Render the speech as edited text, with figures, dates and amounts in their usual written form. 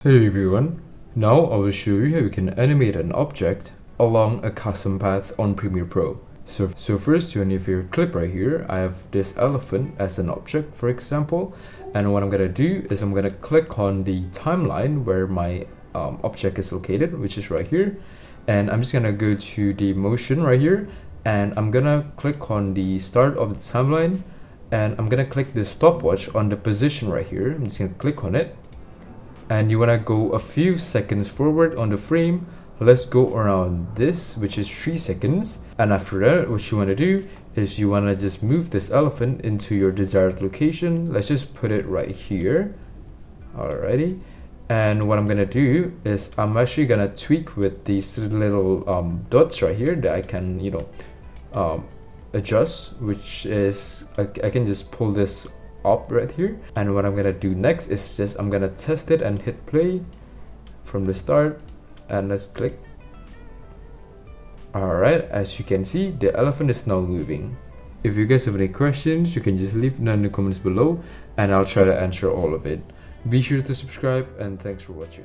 Hey everyone, now I will show you how you can animate an object along a custom path on Premiere Pro. So first, you have your clip right here. I have this elephant as an object, for example, and what I'm gonna do is I'm gonna click on the timeline where my object is located, which is right here, and I'm just gonna go to the motion right here, and I'm gonna click on the start of the timeline, and I'm gonna click the stopwatch on the position right here. I'm just gonna click on it. And you want to go a few seconds forward on the frame. Let's go around this, which is 3 seconds, and after that what you want to do is you want to just move this elephant into your desired location. Let's just put it right here. Alrighty, and what I'm gonna do is I'm actually gonna tweak with these little dots right here that I can adjust, which is I can just pull this up right here. And what I'm gonna do next is just I'm gonna test it and hit play from the start, and let's click. Alright, as you can see, the elephant is now moving. If you guys have any questions, you can just leave them in the comments below and I'll try to answer all of it. Be sure to subscribe, and thanks for watching.